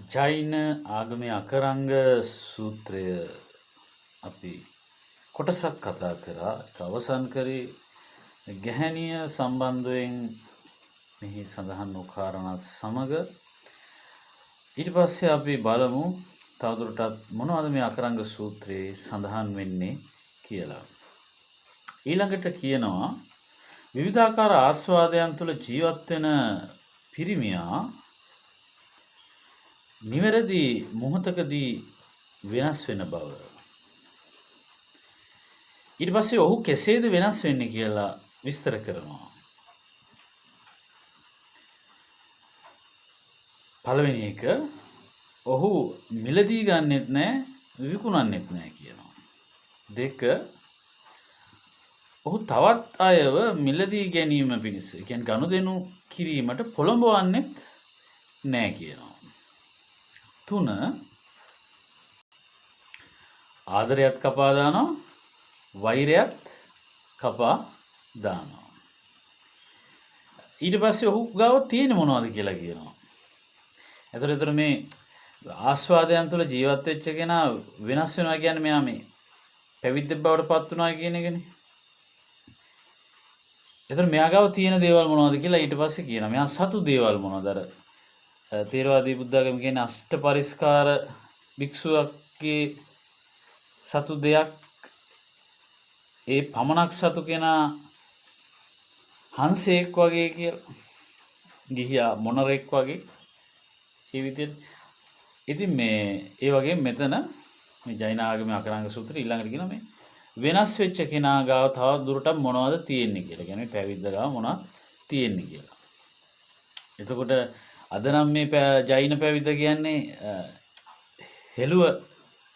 ජෛන ආගමේ අකරංග සූත්‍රය අපි කොටසක් කතා කරා. ඒක අවසන් කරේ ගැහැණිය සම්බන්ධයෙන් මෙහි සඳහන් වූ කාරණා සමග. ඊට පස්සේ අපි බලමු තවදුරටත් මොනවද මේ අකරංග සූත්‍රයේ සඳහන් වෙන්නේ කියලා. ඊළඟට කියනවා විවිධාකාර ආස්වාදයන් තුළ ජීවත් වෙන පිරිමියා නිවැරදි මොහොතකදී වෙනස් වෙන බව. ඊට පස්සේ ඔහු කෙසේද වෙනස් වෙන්නේ කියලා විස්තර කරනවා. පළවෙනි එක, ඔහු මිලදී ගන්නෙත් නැහැ, විකුණන්නෙත් නැහැ කියනවා. දෙක, ඔහු තවත් අයව මිලදී ගැනීම පිණිස, ඒ කියන්නේ ගනුදෙනු කිරීමට පොළඹවන්නෙත් නැහැ කියනවා. 3, ආදරයත් කපා දානවා, වෛරයත් කපා දානවා. ඊට පස්සේ ඔහු ගාව තියෙන මොනවද කියලා කියනවා. එතකොට මේ ආස්වාදයන් තුළ ජීවත් වෙච්ච කෙනා වෙනස් වෙනවා කියන්නේ මෙයා මේ පැවිද්දෙක් බවට පත් වුණා කියන එකනේ. එතකොට මෙයා ගාව තියෙන දේවල් මොනවද කියලා ඊට පස්සේ කියනවා. මෙයා සතු දේවල් මොනවද? අර තේරවාදී බුද්ධාගම කියන්නේ අෂ්ට පරිස්කාර භික්ෂුවක්ගේ සතු දෙයක්. ඒ පමණක් සතු කෙනා හංසෙක් වගේ කියලා. ගිහියා මොනරෙක් වගේ. ඒ විදිහට. ඉතින් මේ ඒ වගේ මෙතන මේ ජෛන ආගමේ අකරංග සූත්‍රය ඊළඟට කියනවා මේ වෙනස් වෙච්ච කෙනා ගාව තව දුරටත් මොනවද තියෙන්නේ කියලා. කියන්නේ පැවිද්ද ගාව මොනවද තියෙන්නේ කියලා. එතකොට අද නම් මේ ජෛන පැවිද්ද කියන්නේ හෙළුව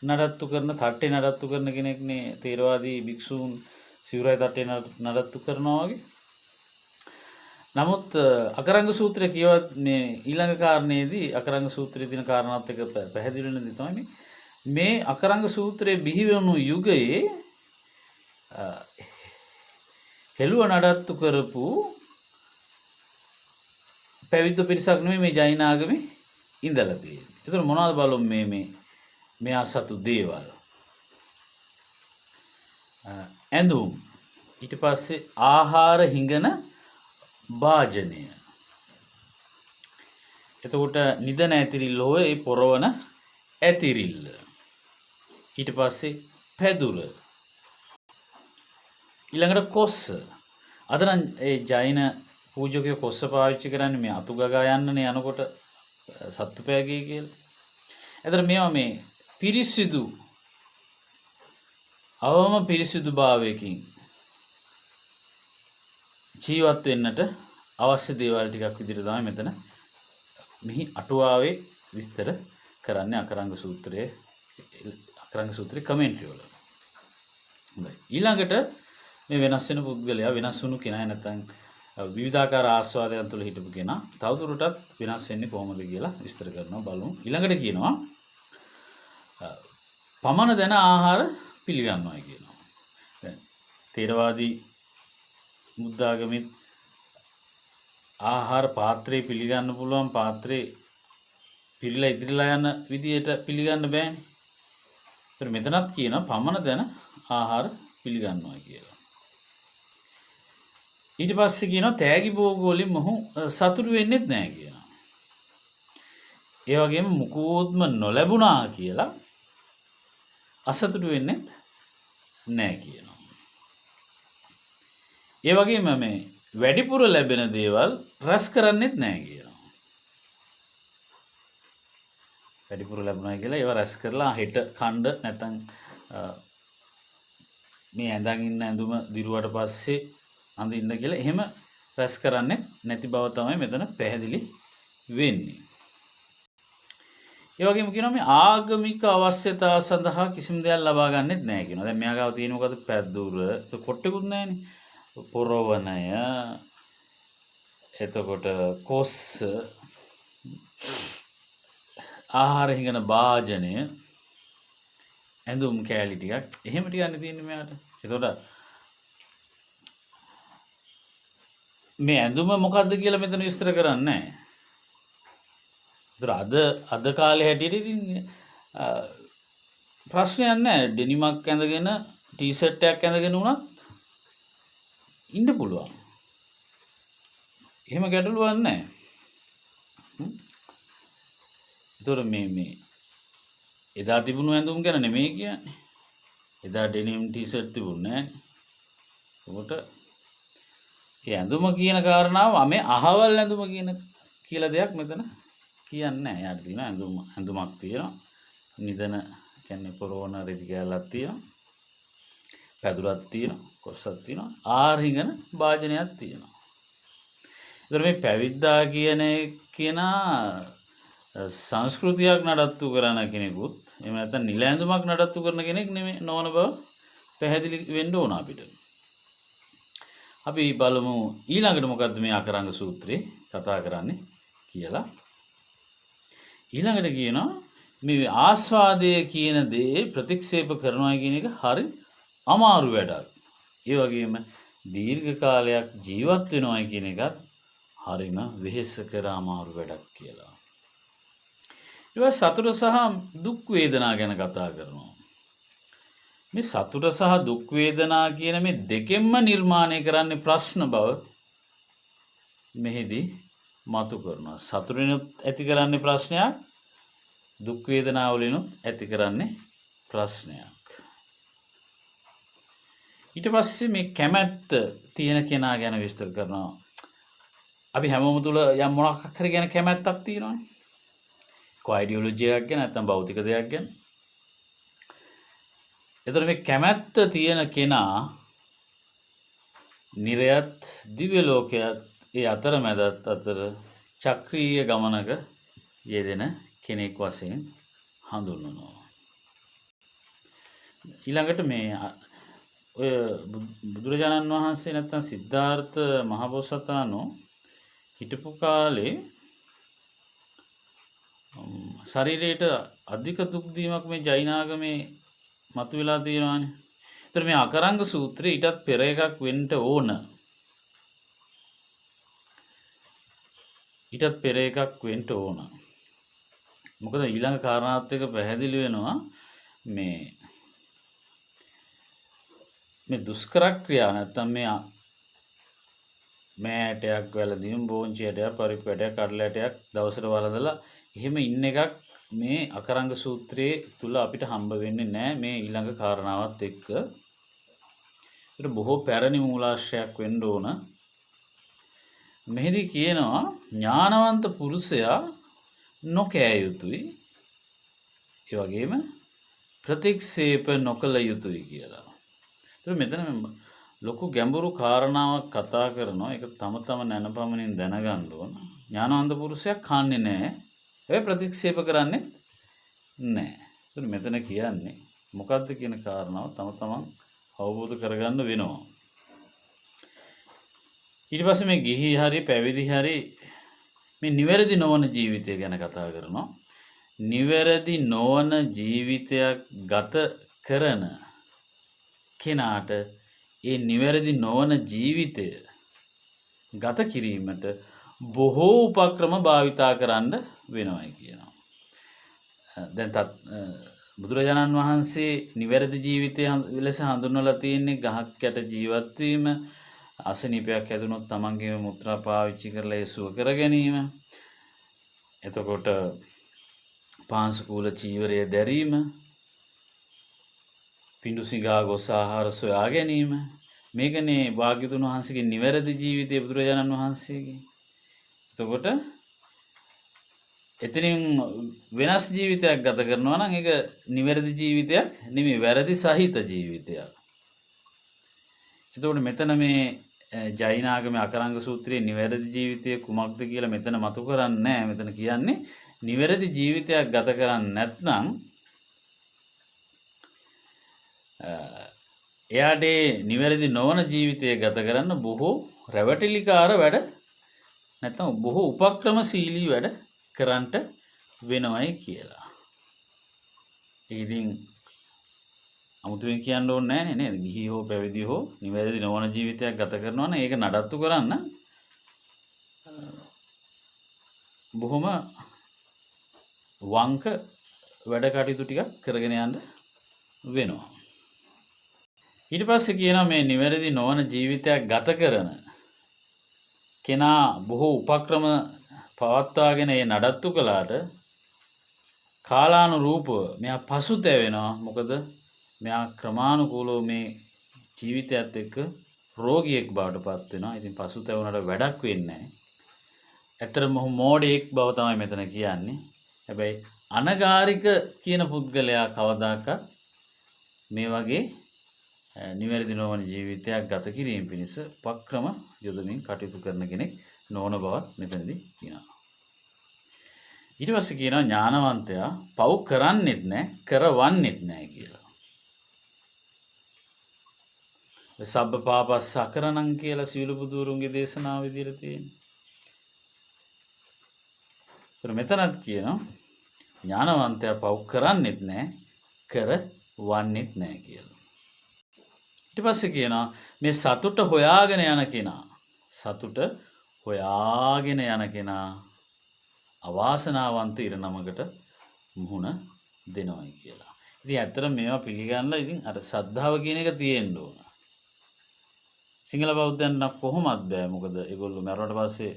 නඩත්තු කරන, තට්ටේ නඩත්තු කරන කෙනෙක්නේ. තේරවාදී භික්ෂූන් සිවුරයි තට්ටේ නඩත්තු කරනවා වගේ. නමුත් අකරංග සූත්‍රය කියවත් මේ ඊළඟ කාරණේදී අකරංග සූත්‍රයේ තියෙන කාරණාත් එක්ක පැහැදිලි වෙන දේ තමයි මේ අකරංග සූත්‍රයේ බිහි වුණු යුගයේ හෙළුව නඩත්තු කරපු පැවිද්ද පිරිසක් නෙමෙයි මේ ජෛන ආගමේ ඉඳලා තියෙන්නේ. ඒතර මොනවද බලමු මෙයා සතු දේවල්. ඇඳුම්, ඊට පස්සේ ආහාර හිඟන භාජනය. එතකොට නිදන ඇතිරිල්ල හෝ ඒ පොරවන ඇතිරිල්ල. ඊට පස්සේ පැදුර. ඊළඟට කොස්ස. අද නම් ඒ ජෛන පූජකයෝ කොස්ස පාවිච්චි කරන්නේ මේ අතු ගගා යන්නනේ යනකොට සත්තු පෑගේ කියලා. එතකොට මේවා මේ පිරිසිදු අවම පිරිසිදු භාවයකින් ජීවත් වෙන්නට අවශ්‍ය දේවල් ටිකක් විදිහට තමයි මෙතන මෙහි අටුවාවේ විස්තර කරන්නේ අකරංග සූත්‍රයේ කමෙන්ටරි වල. හොඳයි. ඊළඟට මේ වෙනස් වෙන පුද්ගලයා, වෙනස් වුණු කෙනා නැත්නම් විවිධාකාර ආස්වාදයන් තුළ හිටපු කෙනා තවදුරටත් වෙනස් වෙන්නේ කොහොමද කියලා විස්තර කරනවා. බලමු. ඊළඟට කියනවා පමණ දැන ආහාර පිළිගන්නවා කියනවා. දැන් තේරවාදී බුද්ධාගමෙත් ආහාර පාත්‍රේ පිළිගන්න පුළුවන්, පාත්‍රේ පිරීලා ඉදිරියලා යන විදියට පිළිගන්න බෑනේ. ඒත් මෙතනත් කියනවා පමණ දැන ආහාර පිළිගන්නවා කියලා. ඊට පස්සේ කියනවා තෑගි භෝග වලින් මොහු සතුටු වෙන්නෙත් නැහැ කියනවා. ඒ වගේම මුකුත්ම නොලැබුණා කියලා අසතුටු වෙන්නෙත් නැහැ කියනවා. ඒ වගේම මේ වැඩිපුර ලැබෙන දේවල් රැස් කරන්නෙත් නැහැ කියනවා. වැඩිපුර ලැබුණා කියලා ඒවා රැස් කරලා හෙට කණ්ඩ නැත්නම් මේ ඇඳන් ඉන්න ඇඳුම දිරුවට පස්සේ අඳින්න කියලා එහෙම රැස් කරන්නේ නැති බව තමයි මෙතන පැහැදිලි වෙන්නේ. ඒ වගේම කියනවා මේ ආගමික අවශ්‍යතා සඳහා කිසිම දෙයක් ලබා ගන්නෙත් නැහැ කියනවා. දැන් මෙයා ගාව තියෙන මොකද? පැදුර, කොට්ටෙකුත් නැහැනේ. පොරවනය, එතකොට කොස්ස, ආහාර හිඟන භාජනය, ඇඳුම් කෑලි ටිකක් එහෙම ටිකක් තියෙන්නේ මෙයාට. එතකොට මේ ඇඳුම මොකද්ද කියලා මෙතන විස්තර කරන්නේ නැහැ. අද කාලේ හැටියට ඉතින් ප්‍රශ්නයක් නැහැ. ඩෙනිමක් ඇඳගෙන ටී-ෂර්ට් එකක් ඇඳගෙන වුණත් ඉන්න පුළුවන්. එහෙම ගැටලුවක් නැහැ. ඒතකොට මේ එදා තිබුණු ඇඳුම් ගැන නෙමෙයි කියන්නේ. එදා ඩෙනිම් ටී-ෂර්ට් තිබුණේ නැහැ. ඒකට ඒ ඇඳුම කියන කාරණාව මේ අහවල් ඇඳුම කියලා දෙයක් මෙතන කියන්නේ නැහැ. යාට තියෙන ඇඳුමක් තියෙනවා. නිදන කියන්නේ පොරෝණ රෙදි කෑල්ලක් තියෙනවා. පැදුරක් තියෙනවා. කොස්සක් තියෙනවා. ආරිඟන භාජනයක් තියෙනවා. ඒතර මේ පැවිද්දා කෙනා සංස්කෘතියක් නඩත්තු කරන කෙනෙකුත් එහෙම නැත්නම් නිල ඇඳුමක් නඩත්තු කරන කෙනෙක් නෙමෙයි නොවන බව පැහැදිලි වෙන්න ඕන අපිට. අපි බලමු ඊළඟට මොකද්ද මේ අකරංග සූත්‍රේ කතා කරන්නේ කියලා. ඊළඟට කියනවා මේ ආස්වාදය කියන දේ ප්‍රතික්ෂේප කරනවා කියන එක හරි අමාරු වැඩක්. ඒ වගේම දීර්ඝ කාලයක් ජීවත් වෙනවා කියන එකත් හරිම වෙහෙසකර අමාරු වැඩක් කියලා. ඊට සතුට සහ දුක් වේදනා ගැන කතා කරනවා. මේ සතුට සහ දුක් වේදනා කියන මේ දෙකෙන්ම නිර්මාණය කරන්නේ ප්‍රශ්න බව මෙහිදී මතු කරනවා. සතුටිනුත් ඇති කරන්නේ ප්‍රශ්නයක්, දුක් වේදනාවලිනුත් ඇති කරන්නේ ප්‍රශ්නයක්. ඊට පස්සේ මේ කැමැත්ත තියෙන කෙනා ගැන විස්තර කරනවා. අපි හැමෝම තුල යම් මොනක් හරි ගැන කැමැත්තක් තියෙනවානේ. අයිඩියොලොජි එකක් ගැන නැත්නම් භෞතික දෙයක් ගැන. එතකොට මේ කැමැත්ත තියෙන කෙනා නිරයත් දිව්‍ය ලෝකයත් ඒ අතරමැදත් අතර චක්‍රීය ගමනක යෙදෙන කෙනෙක් වශයෙන් හඳුන්වනවා. ඊළඟට මේ ඔය බුදුරජාණන් වහන්සේ නැත්නම් සිද්ධාර්ථ මහබෝසතාණෝ හිටපු කාලේ ශරීරයට අධික දුක් දීමක් මේ ජෛනාගමේ මතුවලා තියෙනවානේ. ඒතර මේ අකරංග සූත්‍රය ඊටත් පෙර එකක් වෙන්න ඕන. ඊටත් පෙර එකක් වෙන්න ඕන. මොකද ඊළඟ කාරණාත් එක්ක පැහැදිලි වෙනවා මේ දුෂ්කර ක්‍රියා නැත්තම් මේ ඇටයක් වැළඳීම බෝංචි ඇටයක් පරිප්පු ඇටයක් කඩල ඇටයක් දවසට වළඳලා එහෙම ඉන්න එකක් මේ අකරංග සූත්‍රයේ තුල අපිට හම්බ වෙන්නේ නැහැ මේ ඊළඟ කාරණාවත් එක්ක. ඒක බොහෝ පැරණි මූලාශ්‍රයක් වෙන්න ඕන. මෙහිදී කියනවා ඥානවන්ත පුරුෂයා නොකෑ යුතුයි. ඒ වගේම ප්‍රතික්ෂේප නොකළ යුතුයි කියලා. ඒක මෙතන ලොකු ගැඹුරු කාරණාවක් කතා කරනවා. ඒක තම නැනපමණින් දැනගන්න ඕන. ඥානවන්ත පුරුෂයා කන්නේ නැහැ. ඒ ප්‍රතික්ෂේප කරන්නේ නැහැ. ඒක මෙතන කියන්නේ මොකද්ද කියන කාරණාව තමන් අවබෝධ කරගන්න වෙනවා. ඊට පස්සේ මේ ගිහි හරි පැවිදි හරි මේ නිවැරදි නොවන ජීවිතය ගැන කතා කරනවා. නිවැරදි නොවන ජීවිතයක් ගත කරන කෙනාට ඒ නිවැරදි නොවන ජීවිතය ගත කිරීමට බොහෝ උපක්‍රම භාවිතා කරන්න වෙනවයි කියනවා. දැන් බුදුරජාණන් වහන්සේ නිවැරදි ජීවිතය ලෙස හඳුන්වලා තියෙන්නේ ගහක් යට ජීවත් වීම, අසනීපයක් හැදුනොත් තමන්ගේම මුත්‍රා පාවිච්චි කරලා ඒ සුව කර ගැනීම. එතකොට පාංශුකූල චීවරය දැරීම, පිඬු සිඟා ගොස් ආහාර සොයා ගැනීම. මේකනේ භාග්‍යවතුන් වහන්සේගේ නිවැරදි ජීවිතය බුදුරජාණන් වහන්සේගේ. එතකොට එතනින් වෙනස් ජීවිතයක් ගත කරනවා නම් ඒක නිවැරදි ජීවිතයක් නෙමෙයි, වැරදි සහිත ජීවිතයක්. එතකොට මෙතන මේ ජෛනාගමේ අකරංග සූත්‍රයේ නිවැරදි ජීවිතය කුමක්ද කියලා මෙතන මතු කරන්නේ නැහැ. මෙතන කියන්නේ නිවැරදි ජීවිතයක් ගත කරන්නේ නැත්නම් එයාට නිවැරදි නොවන ජීවිතය ගත කරන්න බොහෝ රැවටිලිකාර වැඩ නැත්නම් බොහෝ උපක්‍රමශීලී වැඩ කරන්නට වෙනවයි කියලා. ඉතින් අමුතුවෙන් කියන්න ඕනේ නැහැ නේද? ගිහි හෝ පැවිදි හෝ නිවැරදි නොවන ජීවිතයක් ගත කරනවා නම් ඒක නඩත්තු කරන්න බොහොම වංක වැඩ කටයුතු ටිකක් කරගෙන යන්න වෙනවා. ඊට පස්සේ කියනවා මේ නිවැරදි නොවන ජීවිතයක් ගත කරන කෙනා බොහෝ උපක්‍රම පවත්වාගෙන ඒ නඩත්තු කළාට කාලානුරූපව මෙයා පසුතැවෙනවා. මොකද මෙයා ක්‍රමානුකූලව මේ ජීවිතයත් එක්ක රෝගියෙක් බවට පත් වෙනවා. ඉතින් පසුතැවුනට වැඩක් වෙන්නේ නැහැ. ඇත්තටම මොහු මෝඩයෙක් බව තමයි මෙතන කියන්නේ. හැබැයි අනගාരിക කියන පුද්ගලයා කවදාකවත් මේ වගේ නිවැරදි නොවන ජීවිතයක් ගත කිරීම පිණිස උපක්‍රම යොදමින් කටයුතු කරන කෙනෙක් නොවන බවත් මෙතනදී කියනවා. ඊට පස්සේ කියනවා ඥානවන්තයා පව් කරන්නෙත් නැහැ කරවන්නෙත් නැහැ කියලා. සබ්බ පාපස්ස අකරණං කියලා සීල බුදුරුන්ගේ දේශනාව විදිහට තියෙනවා. මෙතනත් කියනවා ඥානවන්තයා පව් කරන්නෙත් නැහැ කරවන්නෙත් නැහැ කියලා. ඊට පස්සේ කියනවා මේ සතුට හොයාගෙන යන කෙනා අවාසනාවන්ත ඉරණමකට මුහුණ දෙනවයි කියලා. ඉතින් ඇත්තට මේවා පිළිගන්නලා ඉතින් අර ශ්‍රද්ධාව කියන එක තියෙන්න ඕන. සිංහල බෞද්ධයන් නම් කොහොමත් බෑ. මොකද ඒගොල්ලෝ මරුණට පස්සේ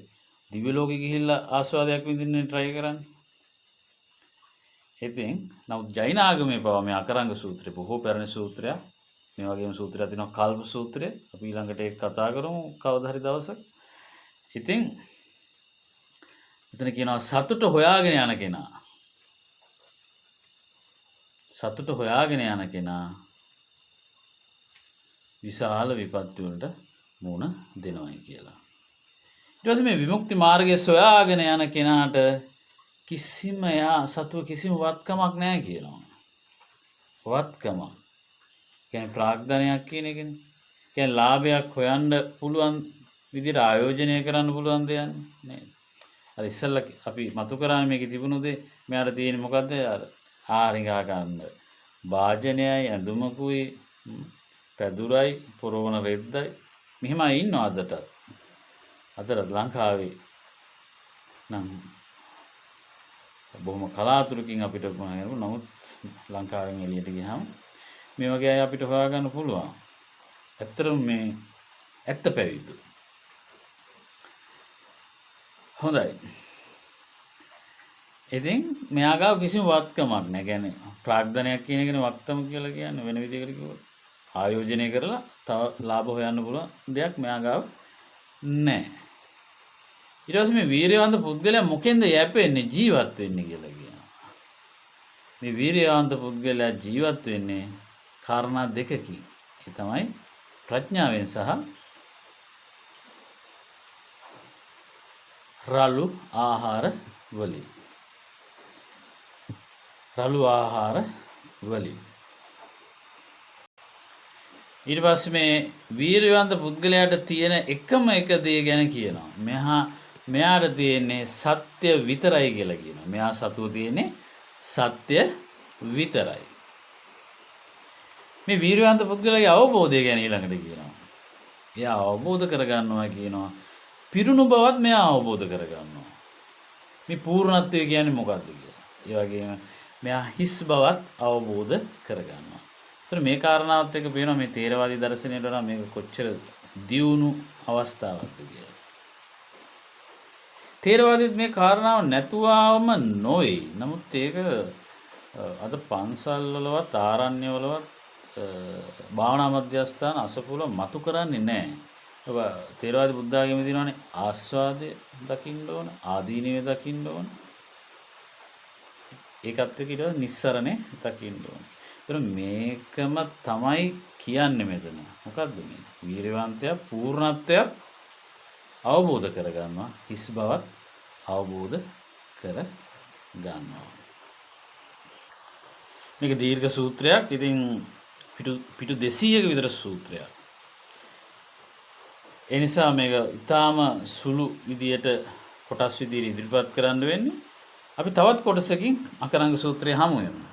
දිව්‍ය ලෝකෙ ගිහිල්ලා ආස්වාදයක් විඳින්න try කරන්නේ. ඉතින් නමුත් ජෛන ආගමේ පවා මේ අකරංග සූත්‍රය බොහෝ පැරණි සූත්‍රයක්. මේ වගේම සූත්‍රයක් තියෙනවා කල්ප සූත්‍රය. අපි ඊළඟට ඒක කතා කරමු කවදා හරි දවසක. ඉතින් මෙතන කියනවා සතුට හොයාගෙන යන කෙනා විශාල විපත්ති වලට මුහුණ දෙනවයි කියලා. ඊට පස්සේ මේ විමුක්ති මාර්ගය සොයාගෙන යන කෙනාට කිසිම කිසිම වත්කමක් නැහැ කියනවා. වත්කමක් කියන්නේ ප්‍රාග්ධනයක් කියන එකනේ. කියන්නේ ලාභයක් හොයන්න පුළුවන් විදිහට ආයෝජනය කරන්න පුළුවන් දෙයක් නේද? අර ඉස්සෙල්ලා අපි මතු කරානේ මේකේ තිබුණු දේ මෙයාට තියෙන්නේ මොකද්ද? අර ආරිඟා ගන්න වාජනයයි ඇඳුමකුයි පැදුරයි පොරවන රෙද්දයි මෙහෙමයි ඉන්නවා අදට ලංකාවේ නම් බොහොම කලාතුරකින් අපිට නමුත් ලංකාවෙන් එළියට ගියාම මේ වගේ අය අපිට හොයාගන්න පුළුවන්. ඇත්තටම මේ ඇත්ත පැවිදි. හොඳයි. ඉතින් මෙයා ගාව කිසිම වත්කමක් නැහැ. කියන්නේ ප්‍රාග්ධනයක් කියන එකනේ වත්කම කියලා කියන්නේ වෙන විදිහකට කිව්වොත්. ආයෝජනය කරලා තව ලාභ හොයන්න පුළුවන් දෙයක් මෙයා ගාව නැහැ. ඊට පස්සේ මේ වීරයවන්ත පුද්ගලයා මොකෙන්ද යැපෙන්නේ ජීවත් වෙන්නේ කියලා කියනවා. මේ වීරයවන්ත පුද්ගලයා ජීවත් වෙන්නේ කාරණා දෙකකින්. ඒ තමයි ප්‍රඥාවෙන් සහ රළු ආහාර වලින්. ඊට පස්සේ මේ වීරයවන්ත පුද්ගලයාට තියෙන එකම එක දේ ගැන කියනවා. මෙයාට තියෙන්නේ සත්‍ය විතරයි කියලා කියනවා. මෙයා සතුව තියෙන්නේ සත්‍ය විතරයි. මේ වීරයවන්ත පුද්ගලයාගේ අවබෝධය ගැන ඊළඟට කියනවා. එයා අවබෝධ කරගන්නවා කියනවා. පිරුණු බවත් මෙයා අවබෝධ කරගන්නවා. මේ පූර්ණත්වය කියන්නේ මොකක්ද කියලා. ඒ වගේම මෙයා හිස් බවත් අවබෝධ කරගන්නවා. ඒතර මේ කාරණාවත් එක්ක පේනවා මේ තේරවාදී දර්ශනයට වඩා මේක කොච්චර දියුණු අවස්ථාවක්ද කියලා. තේරවාදීත් මේ කාරණාව නැතුවම නොවේ. නමුත් ඒක අද පන්සල් වලවත් ආරණ්‍ය වලවත් භාවනා මධ්‍යස්ථාන අසපුල මතු කරන්නේ නැහැ. තේරවාදී බුද්ධ ආගමේ තියෙනවානේ ආස්වාදය දකින්න ඕන, ආදීනවය දකින්න ඕන. ඒකත් එක්ක ඊට නිස්සරණේ දකින්න ඕන. ඒතර මේකම තමයි කියන්නේ මෙතන. මොකද්ද මේ? වීරවන්තයා පූර්ණත්වයක් අවබෝධ කරගන්නවා, හිස් බවත් අවබෝධ කරගන්නවා. මේක දීර්ඝ සූත්‍රයක්. ඉතින් පිටු 200ක විතර සූත්‍රයක්. ඒ නිසා මේක ඊටාම සුළු විදියට කොටස් විදියට ඉදිරිපත් කරන්න වෙන්නේ. අපි තවත් කොටසකින් අකරංග සූත්‍රය හමු වෙනවා.